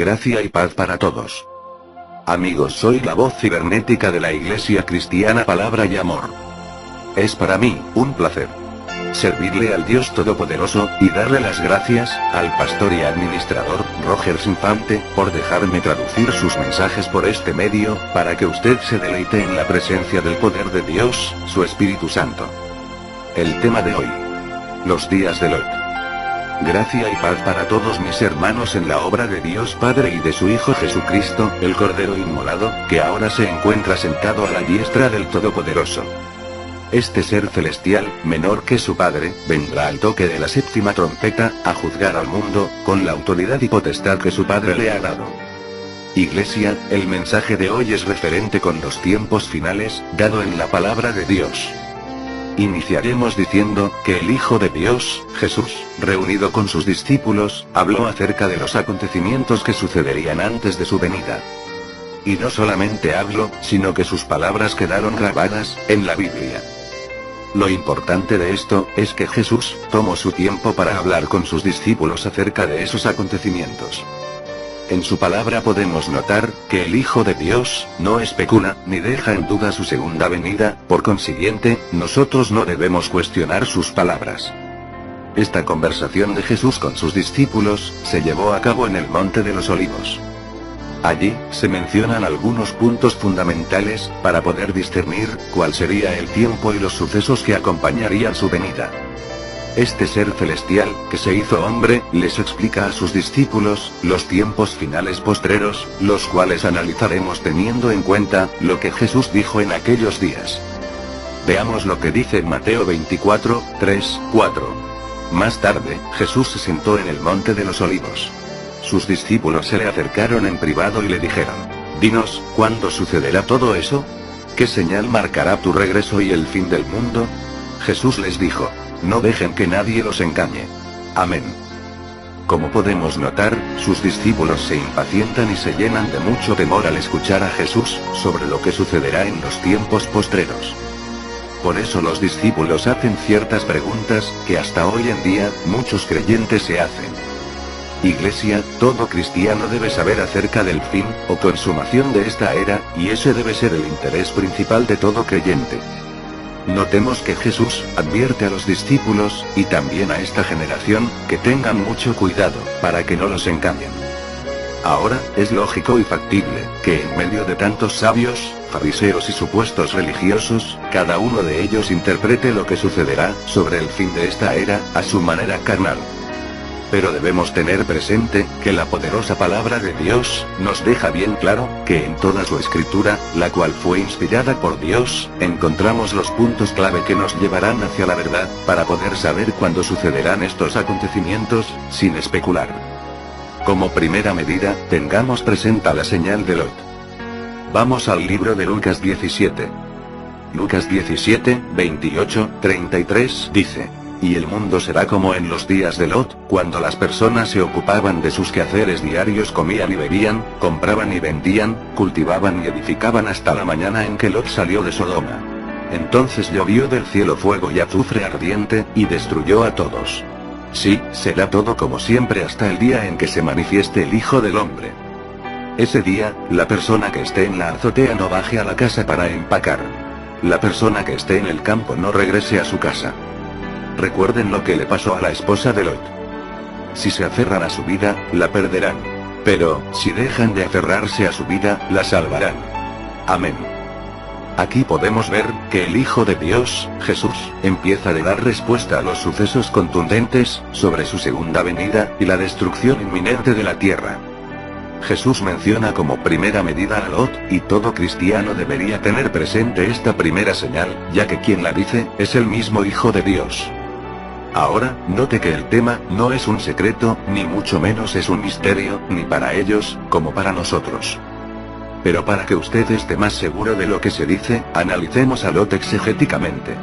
Gracia y paz para todos. Amigos, soy la voz cibernética de la Iglesia Cristiana Palabra y Amor. Es para mí un placer servirle al Dios Todopoderoso, y darle las gracias al pastor y administrador Rogers Infante, por dejarme traducir sus mensajes por este medio, para que usted se deleite en la presencia del poder de Dios, su Espíritu Santo. El tema de hoy: los días de Lot. Gracia y paz para todos mis hermanos en la obra de Dios Padre y de su Hijo Jesucristo, el Cordero inmolado, que ahora se encuentra sentado a la diestra del Todopoderoso. Este ser celestial, menor que su Padre, vendrá al toque de la séptima trompeta, a juzgar al mundo, con la autoridad y potestad que su Padre le ha dado. Iglesia, el mensaje de hoy es referente con los tiempos finales, dado en la palabra de Dios. Iniciaremos diciendo que el Hijo de Dios, Jesús, reunido con sus discípulos, habló acerca de los acontecimientos que sucederían antes de su venida. Y no solamente habló, sino que sus palabras quedaron grabadas en la Biblia. Lo importante de esto es que Jesús tomó su tiempo para hablar con sus discípulos acerca de esos acontecimientos. En su palabra podemos notar que el Hijo de Dios no especula ni deja en duda su segunda venida, por consiguiente, nosotros no debemos cuestionar sus palabras. Esta conversación de Jesús con sus discípulos se llevó a cabo en el Monte de los Olivos. Allí se mencionan algunos puntos fundamentales para poder discernir cuál sería el tiempo y los sucesos que acompañarían su venida. Este ser celestial, que se hizo hombre, les explica a sus discípulos los tiempos finales postreros, los cuales analizaremos teniendo en cuenta lo que Jesús dijo en aquellos días. Veamos lo que dice en Mateo 24, 3, 4. Más tarde, Jesús se sentó en el Monte de los Olivos. Sus discípulos se le acercaron en privado y le dijeron: «Dinos, ¿cuándo sucederá todo eso? ¿Qué señal marcará tu regreso y el fin del mundo?» Jesús les dijo: «No dejen que nadie los engañe». Amén. Como podemos notar, sus discípulos se impacientan y se llenan de mucho temor al escuchar a Jesús sobre lo que sucederá en los tiempos postreros. Por eso los discípulos hacen ciertas preguntas que hasta hoy en día muchos creyentes se hacen. Iglesia, todo cristiano debe saber acerca del fin, o consumación de esta era, y ese debe ser el interés principal de todo creyente. Notemos que Jesús advierte a los discípulos, y también a esta generación, que tengan mucho cuidado, para que no los engañen. Ahora, es lógico y factible, que en medio de tantos sabios, fariseos y supuestos religiosos, cada uno de ellos interprete lo que sucederá sobre el fin de esta era, a su manera carnal. Pero debemos tener presente que la poderosa palabra de Dios nos deja bien claro que en toda su escritura, la cual fue inspirada por Dios, encontramos los puntos clave que nos llevarán hacia la verdad, para poder saber cuándo sucederán estos acontecimientos, sin especular. Como primera medida, tengamos presente la señal de Lot. Vamos al libro de Lucas 17. Lucas 17, 28, 33 dice: «Y el mundo será como en los días de Lot, cuando las personas se ocupaban de sus quehaceres diarios, comían y bebían, compraban y vendían, cultivaban y edificaban hasta la mañana en que Lot salió de Sodoma. Entonces llovió del cielo fuego y azufre ardiente, y destruyó a todos. Sí, será todo como siempre hasta el día en que se manifieste el Hijo del Hombre. Ese día, la persona que esté en la azotea no baje a la casa para empacar. La persona que esté en el campo no regrese a su casa». Recuerden lo que le pasó a la esposa de Lot. Si se aferran a su vida, la perderán. Pero, si dejan de aferrarse a su vida, la salvarán. Amén. Aquí podemos ver que el Hijo de Dios, Jesús, empieza a dar respuesta a los sucesos contundentes sobre su segunda venida y la destrucción inminente de la tierra. Jesús menciona como primera medida a Lot, y todo cristiano debería tener presente esta primera señal, ya que quien la dice es el mismo Hijo de Dios. Ahora, note que el tema no es un secreto, ni mucho menos es un misterio, ni para ellos, como para nosotros. Pero para que usted esté más seguro de lo que se dice, analicemos a Lot exegéticamente.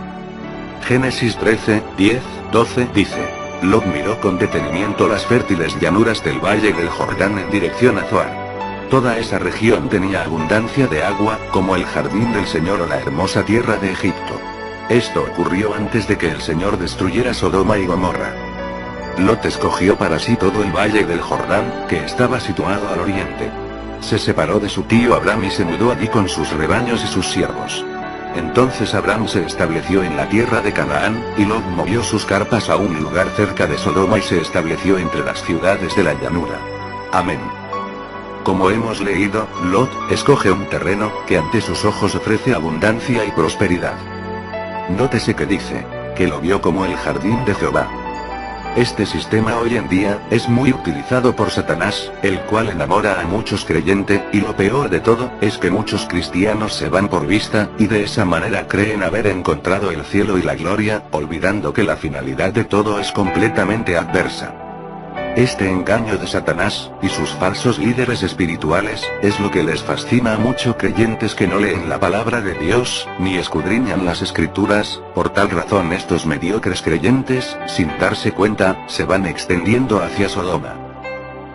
Génesis 13, 10, 12 dice: «Lot miró con detenimiento las fértiles llanuras del valle del Jordán en dirección a Zoar. Toda esa región tenía abundancia de agua, como el jardín del Señor o la hermosa tierra de Egipto». Esto ocurrió antes de que el Señor destruyera Sodoma y Gomorra. Lot escogió para sí todo el valle del Jordán, que estaba situado al oriente. Se separó de su tío Abraham y se mudó allí con sus rebaños y sus siervos. Entonces Abraham se estableció en la tierra de Canaán, y Lot movió sus carpas a un lugar cerca de Sodoma y se estableció entre las ciudades de la llanura. Amén. Como hemos leído, Lot escoge un terreno que ante sus ojos ofrece abundancia y prosperidad. Nótese que dice que lo vio como el jardín de Jehová. Este sistema hoy en día es muy utilizado por Satanás, el cual enamora a muchos creyentes, y lo peor de todo es que muchos cristianos se van por vista, y de esa manera creen haber encontrado el cielo y la gloria, olvidando que la finalidad de todo es completamente adversa. Este engaño de Satanás, y sus falsos líderes espirituales, es lo que les fascina a muchos creyentes que no leen la palabra de Dios, ni escudriñan las escrituras. Por tal razón estos mediocres creyentes, sin darse cuenta, se van extendiendo hacia Sodoma.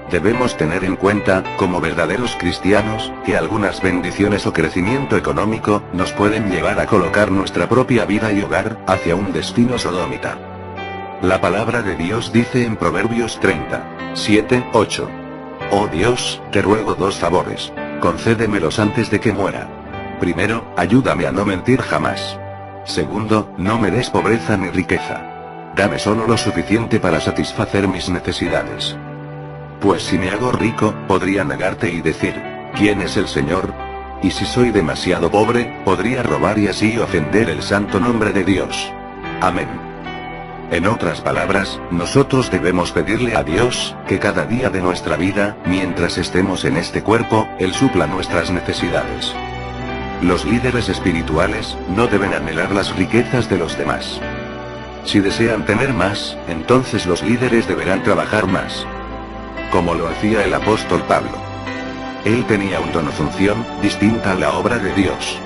Debemos tener en cuenta, como verdaderos cristianos, que algunas bendiciones o crecimiento económico, nos pueden llevar a colocar nuestra propia vida y hogar, hacia un destino sodomita. La palabra de Dios dice en Proverbios 37:8. Oh Dios, te ruego dos favores. Concédemelos antes de que muera. Primero, ayúdame a no mentir jamás. Segundo, no me des pobreza ni riqueza. Dame solo lo suficiente para satisfacer mis necesidades. Pues si me hago rico, podría negarte y decir, ¿quién es el Señor? Y si soy demasiado pobre, podría robar y así ofender el santo nombre de Dios. Amén. En otras palabras, nosotros debemos pedirle a Dios, que cada día de nuestra vida, mientras estemos en este cuerpo, Él supla nuestras necesidades. Los líderes espirituales, no deben anhelar las riquezas de los demás. Si desean tener más, entonces los líderes deberán trabajar más. Como lo hacía el apóstol Pablo. Él tenía una función, distinta a la obra de Dios.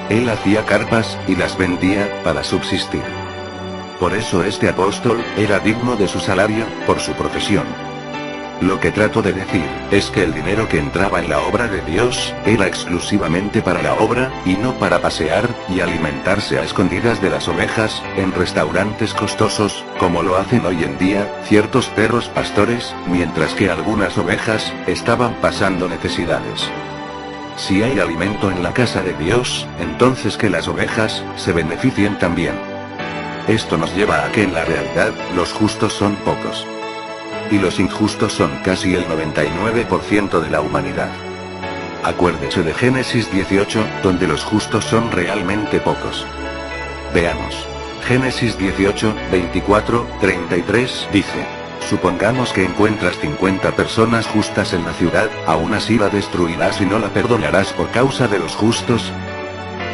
Él hacía carpas, y las vendía, para subsistir. Por eso este apóstol, era digno de su salario, por su profesión. Lo que trato de decir, es que el dinero que entraba en la obra de Dios, era exclusivamente para la obra, y no para pasear, y alimentarse a escondidas de las ovejas, en restaurantes costosos, como lo hacen hoy en día, ciertos perros pastores, mientras que algunas ovejas, estaban pasando necesidades. Si hay alimento en la casa de Dios, entonces que las ovejas, se beneficien también. Esto nos lleva a que en la realidad, los justos son pocos. Y los injustos son casi el 99% de la humanidad. Acuérdese de Génesis 18, donde los justos son realmente pocos. Veamos. Génesis 18, 24, 33, dice: supongamos que encuentras 50 personas justas en la ciudad, aún así la destruirás y no la perdonarás por causa de los justos.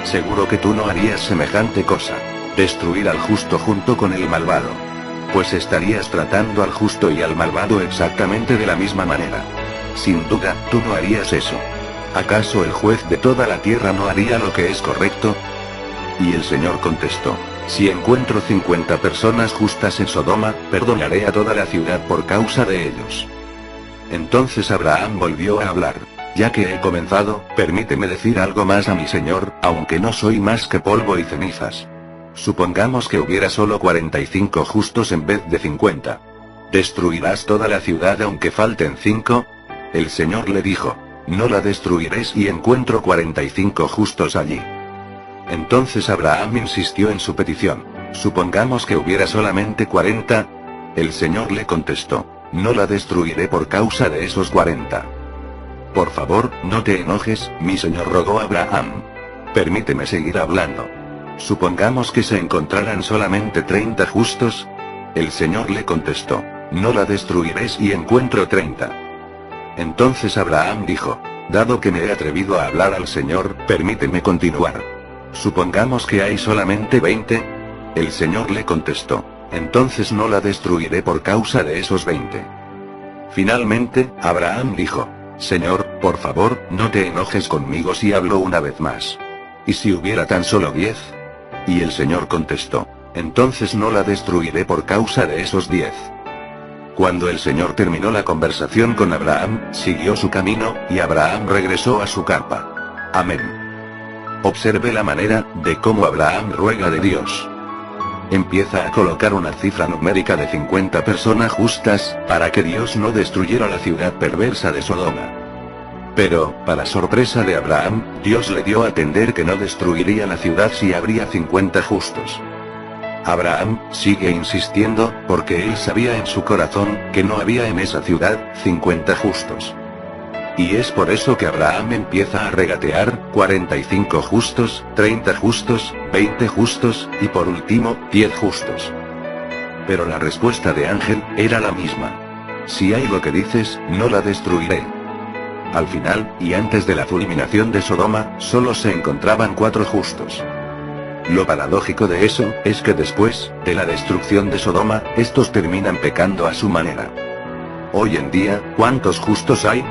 Seguro que tú no harías semejante cosa. Destruir al justo junto con el malvado. Pues estarías tratando al justo y al malvado exactamente de la misma manera. Sin duda, tú no harías eso. ¿Acaso el juez de toda la tierra no haría lo que es correcto? Y el Señor contestó: si encuentro 50 personas justas en Sodoma, perdonaré a toda la ciudad por causa de ellos. Entonces Abraham volvió a hablar: ya que he comenzado, permíteme decir algo más a mi Señor, aunque no soy más que polvo y cenizas. Supongamos que hubiera solo 45 justos en vez de 50. ¿Destruirás toda la ciudad aunque falten 5? El Señor le dijo: no la destruiré si encuentro 45 justos allí. Entonces Abraham insistió en su petición: supongamos que hubiera solamente 40. El Señor le contestó: no la destruiré por causa de esos 40. Por favor, no te enojes, mi Señor, rogó Abraham. Permíteme seguir hablando. Supongamos que se encontraran solamente 30 justos. El Señor le contestó: no la destruiré si encuentro 30. Entonces Abraham dijo: dado que me he atrevido a hablar al Señor, permíteme continuar. Supongamos que hay solamente 20. El Señor le contestó: entonces no la destruiré por causa de esos 20. Finalmente, Abraham dijo: Señor, por favor, no te enojes conmigo si hablo una vez más. ¿Y si hubiera tan solo 10? Y el Señor contestó: entonces no la destruiré por causa de esos 10. Cuando el Señor terminó la conversación con Abraham, siguió su camino, y Abraham regresó a su carpa. Amén. Observe la manera, de cómo Abraham ruega de Dios. Empieza a colocar una cifra numérica de 50 personas justas, para que Dios no destruyera la ciudad perversa de Sodoma. Pero, para sorpresa de Abraham, Dios le dio a entender que no destruiría la ciudad si habría 50 justos. Abraham sigue insistiendo, porque él sabía en su corazón, que no había en esa ciudad 50 justos. Y es por eso que Abraham empieza a regatear: 45 justos, 30 justos, 20 justos, y por último, 10 justos. Pero la respuesta de Ángel era la misma: si hay lo que dices, no la destruiré. Al final, y antes de la fulminación de Sodoma, solo se encontraban 4 justos. Lo paradójico de eso, es que después de la destrucción de Sodoma, estos terminan pecando a su manera. Hoy en día, ¿cuántos justos hay?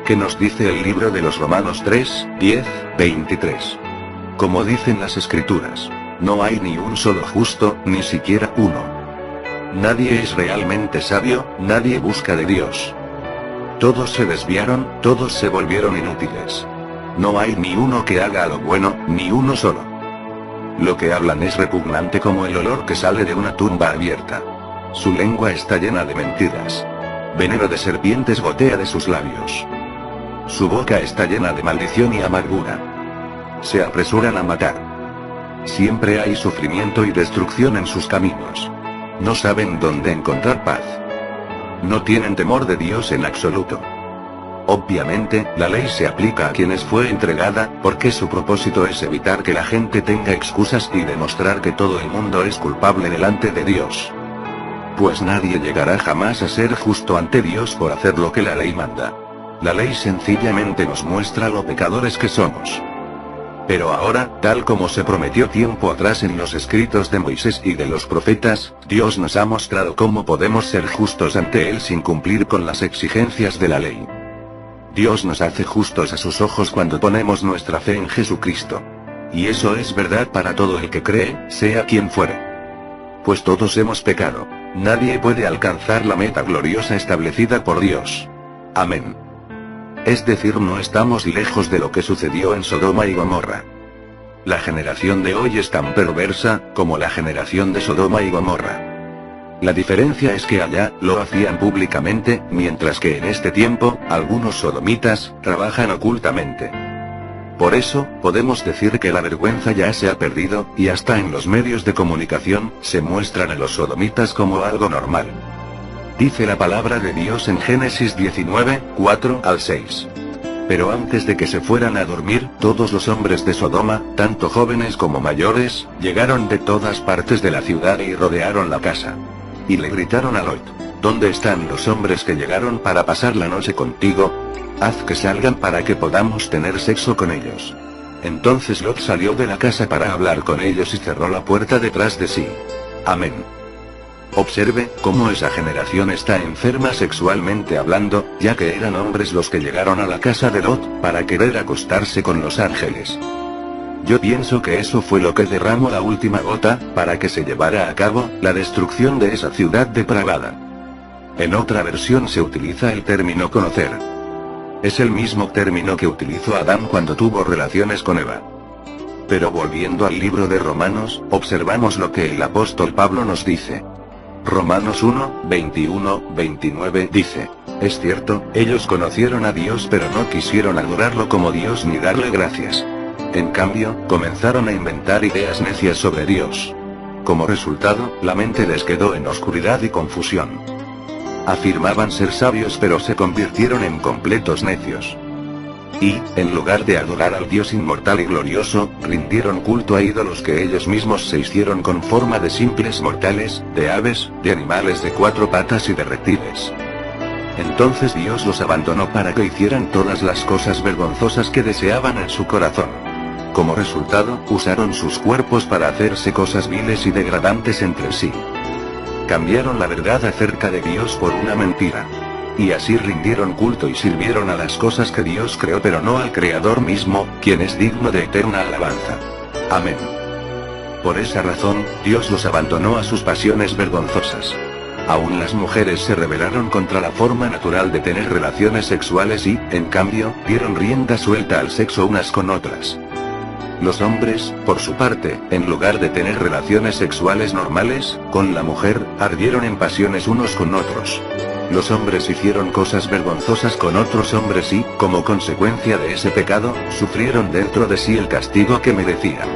¿Qué nos dice el libro de los Romanos 3, 10, 23? Como dicen las escrituras, no hay ni un solo justo, ni siquiera uno. Nadie es realmente sabio, nadie busca de Dios. Todos se desviaron, todos se volvieron inútiles. No hay ni uno que haga lo bueno, ni uno solo. Lo que hablan es repugnante como el olor que sale de una tumba abierta. Su lengua está llena de mentiras. Veneno de serpientes gotea de sus labios. Su boca está llena de maldición y amargura. Se apresuran a matar. Siempre hay sufrimiento y destrucción en sus caminos. No saben dónde encontrar paz. No tienen temor de Dios en absoluto. Obviamente, la ley se aplica a quienes fue entregada, porque su propósito es evitar que la gente tenga excusas y demostrar que todo el mundo es culpable delante de Dios. Pues nadie llegará jamás a ser justo ante Dios por hacer lo que la ley manda. La ley sencillamente nos muestra lo pecadores que somos. Pero ahora, tal como se prometió tiempo atrás en los escritos de Moisés y de los profetas, Dios nos ha mostrado cómo podemos ser justos ante Él sin cumplir con las exigencias de la ley. Dios nos hace justos a sus ojos cuando ponemos nuestra fe en Jesucristo. Y eso es verdad para todo el que cree, sea quien fuere. Pues todos hemos pecado. Nadie puede alcanzar la meta gloriosa establecida por Dios. Amén. Es decir, no estamos lejos de lo que sucedió en Sodoma y Gomorra. La generación de hoy es tan perversa, como la generación de Sodoma y Gomorra. La diferencia es que allá, lo hacían públicamente, mientras que en este tiempo, algunos sodomitas, trabajan ocultamente. Por eso, podemos decir que la vergüenza ya se ha perdido, y hasta en los medios de comunicación, se muestran a los sodomitas como algo normal. Dice la palabra de Dios en Génesis 19, 4 al 6. Pero antes de que se fueran a dormir, todos los hombres de Sodoma, tanto jóvenes como mayores, llegaron de todas partes de la ciudad y rodearon la casa. Y le gritaron a Lot: ¿dónde están los hombres que llegaron para pasar la noche contigo? Haz que salgan para que podamos tener sexo con ellos. Entonces Lot salió de la casa para hablar con ellos y cerró la puerta detrás de sí. Amén. Observe cómo esa generación está enferma sexualmente hablando, ya que eran hombres los que llegaron a la casa de Lot, para querer acostarse con los ángeles. Yo pienso que eso fue lo que derramó la última gota, para que se llevara a cabo la destrucción de esa ciudad depravada. En otra versión se utiliza el término conocer. Es el mismo término que utilizó Adán cuando tuvo relaciones con Eva. Pero volviendo al libro de Romanos, observamos lo que el apóstol Pablo nos dice. Romanos 1, 21, 29 dice: es cierto, ellos conocieron a Dios pero no quisieron adorarlo como Dios ni darle gracias. En cambio, comenzaron a inventar ideas necias sobre Dios. Como resultado, la mente les quedó en oscuridad y confusión. Afirmaban ser sabios pero se convirtieron en completos necios. Y, en lugar de adorar al Dios inmortal y glorioso, rindieron culto a ídolos que ellos mismos se hicieron con forma de simples mortales, de aves, de animales de 4 patas y de reptiles. Entonces Dios los abandonó para que hicieran todas las cosas vergonzosas que deseaban en su corazón. Como resultado, usaron sus cuerpos para hacerse cosas viles y degradantes entre sí. Cambiaron la verdad acerca de Dios por una mentira. Y así rindieron culto y sirvieron a las cosas que Dios creó pero no al Creador mismo, quien es digno de eterna alabanza. Amén. Por esa razón, Dios los abandonó a sus pasiones vergonzosas. Aún las mujeres se rebelaron contra la forma natural de tener relaciones sexuales y, en cambio, dieron rienda suelta al sexo unas con otras. Los hombres, por su parte, en lugar de tener relaciones sexuales normales con la mujer, ardieron en pasiones unos con otros. Los hombres hicieron cosas vergonzosas con otros hombres y, como consecuencia de ese pecado, sufrieron dentro de sí el castigo que merecían.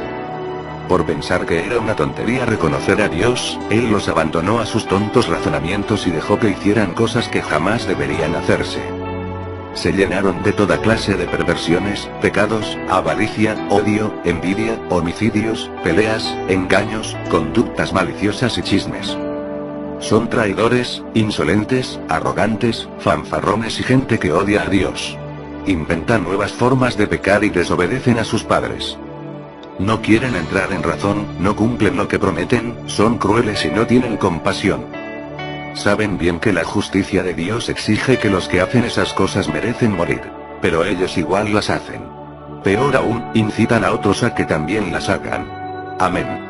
Por pensar que era una tontería reconocer a Dios, Él los abandonó a sus tontos razonamientos y dejó que hicieran cosas que jamás deberían hacerse. Se llenaron de toda clase de perversiones, pecados, avaricia, odio, envidia, homicidios, peleas, engaños, conductas maliciosas y chismes. Son traidores, insolentes, arrogantes, fanfarrones y gente que odia a Dios. Inventan nuevas formas de pecar y desobedecen a sus padres. No quieren entrar en razón, no cumplen lo que prometen, son crueles y no tienen compasión. Saben bien que la justicia de Dios exige que los que hacen esas cosas merecen morir. Pero ellos igual las hacen. Peor aún, incitan a otros a que también las hagan. Amén.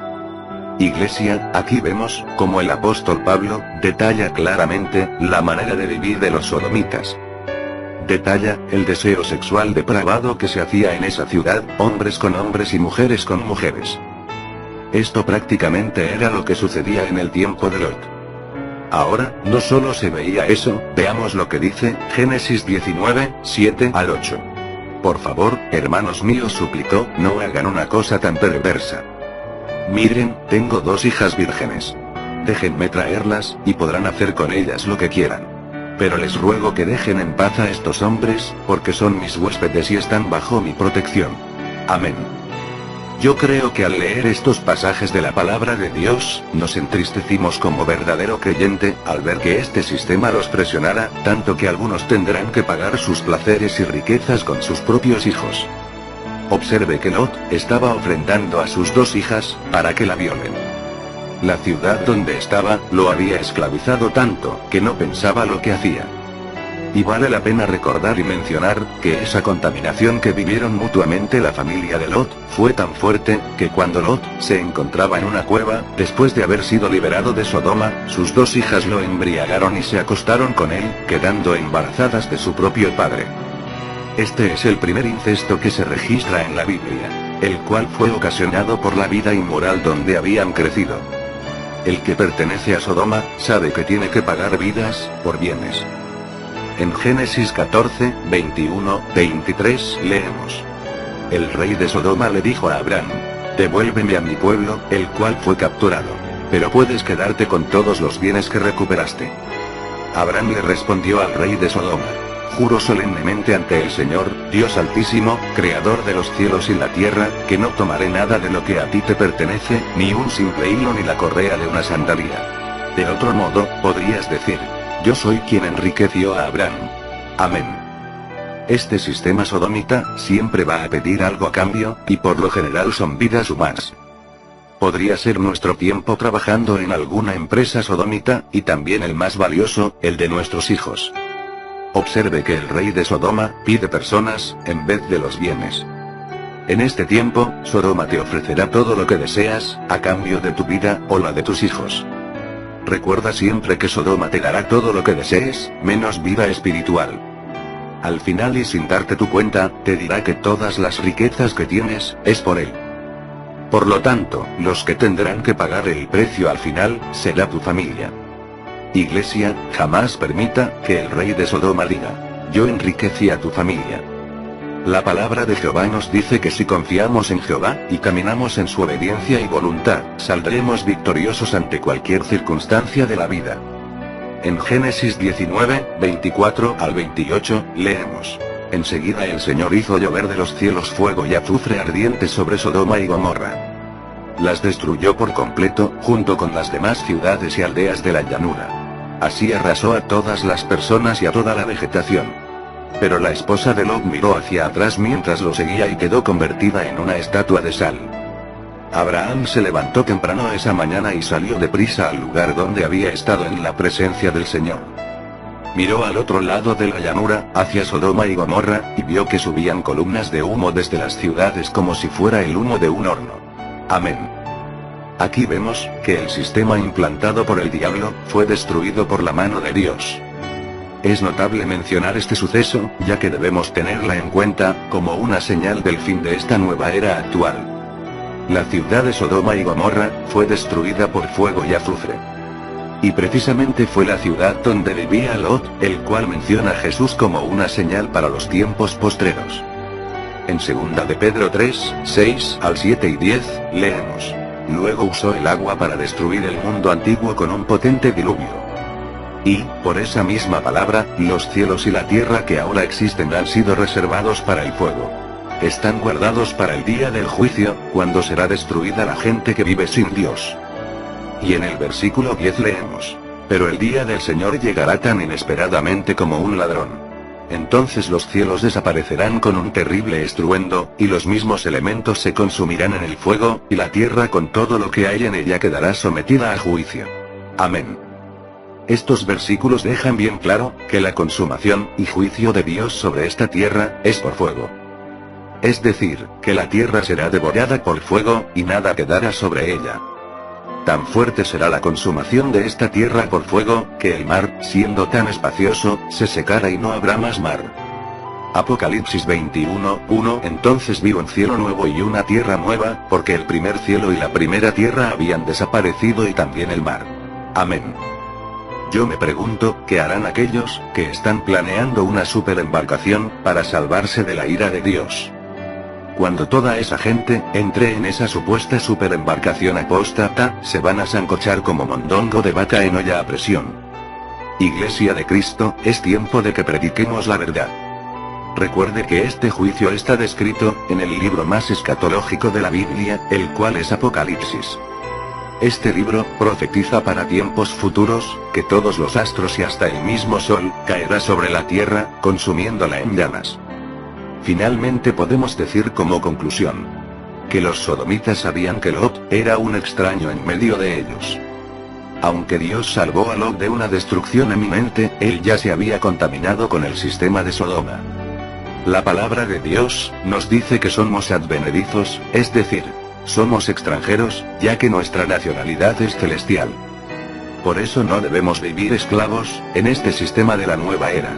Iglesia, aquí vemos, como el apóstol Pablo, detalla claramente, la manera de vivir de los sodomitas. Detalla, el deseo sexual depravado que se hacía en esa ciudad, hombres con hombres y mujeres con mujeres. Esto prácticamente era lo que sucedía en el tiempo de Lot. Ahora, no solo se veía eso, veamos lo que dice, Génesis 19, 7 al 8. Por favor, hermanos míos, suplicó, no hagan una cosa tan perversa. Miren, tengo 2 hijas vírgenes. Déjenme traerlas, y podrán hacer con ellas lo que quieran. Pero les ruego que dejen en paz a estos hombres, porque son mis huéspedes y están bajo mi protección. Amén. Yo creo que al leer estos pasajes de la palabra de Dios, nos entristecimos como verdadero creyente, al ver que este sistema los presionara, tanto que algunos tendrán que pagar sus placeres y riquezas con sus propios hijos. Observe que Lot estaba ofrendando a sus 2 hijas, para que la violen. La ciudad donde estaba, lo había esclavizado tanto, que no pensaba lo que hacía. Y vale la pena recordar y mencionar, que esa contaminación que vivieron mutuamente la familia de Lot, fue tan fuerte, que cuando Lot se encontraba en una cueva, después de haber sido liberado de Sodoma, sus 2 hijas lo embriagaron y se acostaron con él, quedando embarazadas de su propio padre. Este es el primer incesto que se registra en la Biblia, el cual fue ocasionado por la vida inmoral donde habían crecido. El que pertenece a Sodoma, sabe que tiene que pagar vidas, por bienes. En Génesis 14, 21, 23 leemos. El rey de Sodoma le dijo a Abraham, devuélveme a mi pueblo, el cual fue capturado. Pero puedes quedarte con todos los bienes que recuperaste. Abraham le respondió al rey de Sodoma, juro solemnemente ante el Señor, Dios Altísimo, Creador de los cielos y la tierra, que no tomaré nada de lo que a ti te pertenece, ni un simple hilo ni la correa de una sandalia. De otro modo, podrías decir, yo soy quien enriqueció a Abraham. Amén. Este sistema sodomita, siempre va a pedir algo a cambio, y por lo general son vidas humanas. Podría ser nuestro tiempo trabajando en alguna empresa sodomita, y también el más valioso, el de nuestros hijos. Observe que el rey de Sodoma, pide personas, en vez de los bienes. En este tiempo, Sodoma te ofrecerá todo lo que deseas, a cambio de tu vida, o la de tus hijos. Recuerda siempre que Sodoma te dará todo lo que desees, menos vida espiritual. Al final y sin darte tu cuenta, te dirá que todas las riquezas que tienes, es por él. Por lo tanto, los que tendrán que pagar el precio al final, será tu familia. Iglesia, jamás permita que el rey de Sodoma diga, yo enriquecí a tu familia. La palabra de Jehová nos dice que si confiamos en Jehová, y caminamos en su obediencia y voluntad, saldremos victoriosos ante cualquier circunstancia de la vida. En Génesis 19, 24 al 28, leemos. Enseguida el Señor hizo llover de los cielos fuego y azufre ardiente sobre Sodoma y Gomorra. Las destruyó por completo, junto con las demás ciudades y aldeas de la llanura. Así arrasó a todas las personas y a toda la vegetación. Pero la esposa de Lot miró hacia atrás mientras lo seguía y quedó convertida en una estatua de sal. Abraham se levantó temprano esa mañana y salió deprisa al lugar donde había estado en la presencia del Señor. Miró al otro lado de la llanura, hacia Sodoma y Gomorra, y vio que subían columnas de humo desde las ciudades como si fuera el humo de un horno. Amén. Aquí vemos, que el sistema implantado por el diablo, fue destruido por la mano de Dios. Es notable mencionar este suceso, ya que debemos tenerla en cuenta, como una señal del fin de esta nueva era actual. La ciudad de Sodoma y Gomorra fue destruida por fuego y azufre. Y precisamente fue la ciudad donde vivía Lot, el cual menciona a Jesús como una señal para los tiempos postreros. En 2 de Pedro 3, 6 al 7 y 10, leemos: luego usó el agua para destruir el mundo antiguo con un potente diluvio. Y, por esa misma palabra, los cielos y la tierra que ahora existen han sido reservados para el fuego. Están guardados para el día del juicio, cuando será destruida la gente que vive sin Dios. Y en el versículo 10 leemos: pero el día del Señor llegará tan inesperadamente como un ladrón. Entonces los cielos desaparecerán con un terrible estruendo, y los mismos elementos se consumirán en el fuego, y la tierra con todo lo que hay en ella quedará sometida a juicio. Amén. Estos versículos dejan bien claro, que la consumación y juicio de Dios sobre esta tierra, es por fuego. Es decir, que la tierra será devorada por fuego, y nada quedará sobre ella. Tan fuerte será la consumación de esta tierra por fuego, que el mar, siendo tan espacioso, se secará y no habrá más mar. Apocalipsis 21:1. Entonces vi un cielo nuevo y una tierra nueva, porque el primer cielo y la primera tierra habían desaparecido y también el mar. Amén. Yo me pregunto, ¿qué harán aquellos que están planeando una superembarcación para salvarse de la ira de Dios? Cuando toda esa gente entre en esa supuesta superembarcación apóstata, se van a sancochar como mondongo de vaca en olla a presión. Iglesia de Cristo, es tiempo de que prediquemos la verdad. Recuerde que este juicio está descrito en el libro más escatológico de la Biblia, el cual es Apocalipsis. Este libro profetiza para tiempos futuros, que todos los astros y hasta el mismo sol caerá sobre la tierra, consumiéndola en llamas. Finalmente podemos decir como conclusión, que los sodomitas sabían que Lot era un extraño en medio de ellos. Aunque Dios salvó a Lot de una destrucción eminente, él ya se había contaminado con el sistema de Sodoma. La palabra de Dios nos dice que somos advenedizos, es decir, somos extranjeros, ya que nuestra nacionalidad es celestial. Por eso no debemos vivir esclavos en este sistema de la nueva era.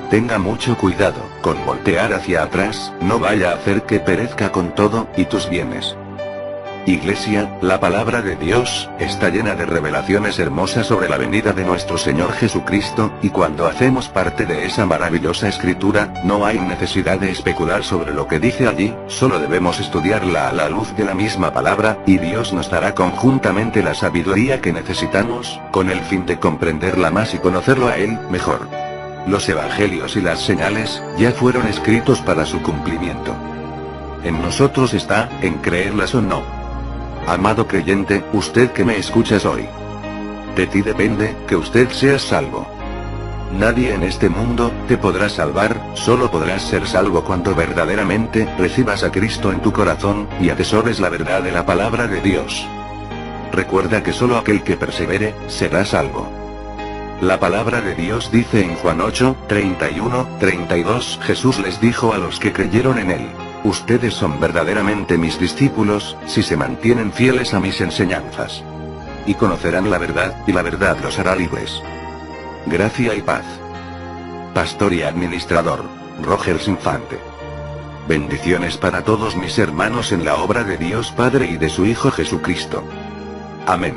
Tenga mucho cuidado con voltear hacia atrás, no vaya a hacer que perezca con todo y tus bienes. Iglesia, la palabra de Dios está llena de revelaciones hermosas sobre la venida de nuestro Señor Jesucristo, y cuando hacemos parte de esa maravillosa escritura, no hay necesidad de especular sobre lo que dice allí, solo debemos estudiarla a la luz de la misma palabra, y Dios nos dará conjuntamente la sabiduría que necesitamos, con el fin de comprenderla más y conocerlo a Él mejor. Los evangelios y las señales ya fueron escritos para su cumplimiento. En nosotros está, en creerlas o no. Amado creyente, usted que me escuchas hoy. De ti depende que usted sea salvo. Nadie en este mundo te podrá salvar, solo podrás ser salvo cuando verdaderamente recibas a Cristo en tu corazón, y atesores la verdad de la palabra de Dios. Recuerda que solo aquel que persevere, será salvo. La palabra de Dios dice en Juan 8, 31, 32, Jesús les dijo a los que creyeron en él: ustedes son verdaderamente mis discípulos, si se mantienen fieles a mis enseñanzas. Y conocerán la verdad, y la verdad los hará libres. Gracia y paz. Pastor y administrador, Rogers Infante. Bendiciones para todos mis hermanos en la obra de Dios Padre y de su Hijo Jesucristo. Amén.